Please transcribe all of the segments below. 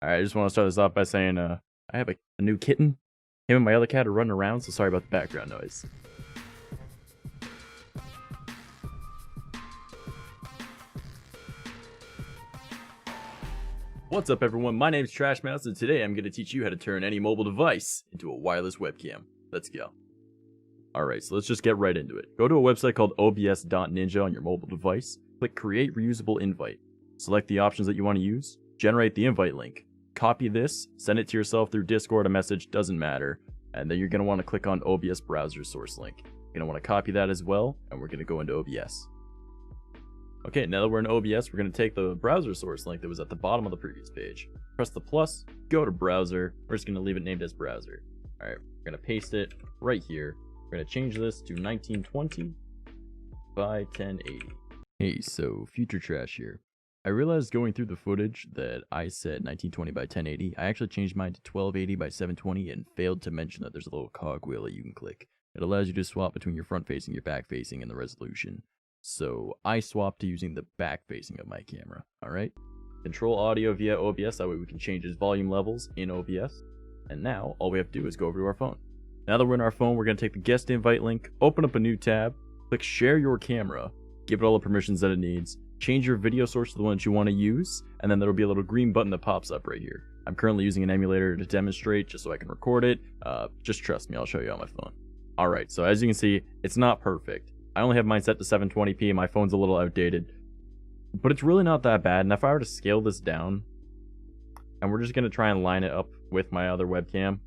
Alright, I just want to start this off by saying, I have a new kitten. Him and my other cat are running around, so sorry about the background noise. What's up, everyone? My name is Trash Mouse, and today I'm going to teach you how to turn any mobile device into a wireless webcam. Let's go. Alright, so let's just get right into it. Go to a website called OBS.Ninja on your mobile device. Click Create Reusable Invite. Select the options that you want to use. Generate the invite link. Copy this, send it to yourself through Discord, a message, doesn't matter. And then you're going to want to click on OBS browser source link. You're going to want to copy that as well, and we're going to go into OBS. Okay, now that we're in OBS, we're going to take the browser source link that was at the bottom of the previous page. Press the plus, go to browser. We're just going to leave it named as browser. Alright, we're going to paste it right here. We're going to change this to 1920 by 1080. Hey, so future trash here. I realized going through the footage that I said 1920 by 1080. I actually changed mine to 1280 by 720 and failed to mention that there's a little cogwheel that you can click. It allows you to swap between your front facing, your back facing, and the resolution. So I swapped to using the back facing of my camera. Alright? Control audio via OBS, that way we can change its volume levels in OBS. And now all we have to do is go over to our phone. Now that we're in our phone, we're going to take the guest invite link, open up a new tab, click share your camera, give it all the permissions that it needs, change your video source to the one that you want to use, and then there'll be a little green button that pops up right here. I'm currently using an emulator to demonstrate just so I can record it. Just trust me, I'll show you on my phone. Alright, so as you can see, it's not perfect. I only have mine set to 720p and my phone's a little outdated. But it's really not that bad, and if I were to scale this down, and we're just going to try and line it up with my other webcam,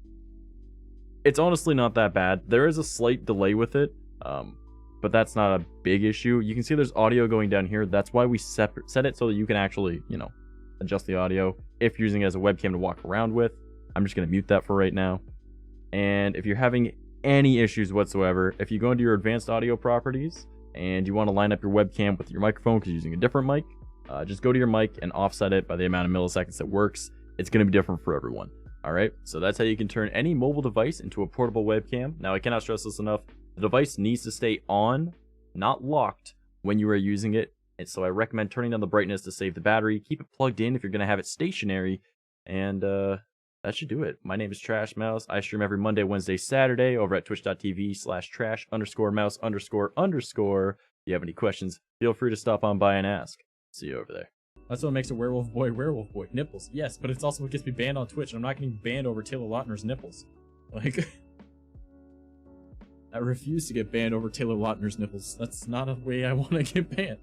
it's honestly not that bad. There is a slight delay with it, but that's not a big issue. You can see there's audio going down here. That's why we set it so that you can actually, adjust the audio if you're using it as a webcam to walk around with. I'm just going to mute that for right now. And if you're having any issues whatsoever, if you go into your advanced audio properties and you want to line up your webcam with your microphone because you're using a different mic, just go to your mic and offset it by the amount of milliseconds it works. It's going to be different for everyone. Alright, so that's how you can turn any mobile device into a portable webcam. Now, I cannot stress this enough. The device needs to stay on, not locked, when you are using it. And so I recommend turning down the brightness to save the battery. Keep it plugged in if you're going to have it stationary. And that should do it. My name is Trash Mouse. I stream every Monday, Wednesday, Saturday over at twitch.tv/trash_mouse__. If you have any questions, feel free to stop on by and ask. See you over there. That's what makes a werewolf boy. Nipples. Yes, but it's also what gets me banned on Twitch. I'm not getting banned over Taylor Lautner's nipples. Like, I refuse to get banned over Taylor Lautner's nipples. That's not a way I want to get banned.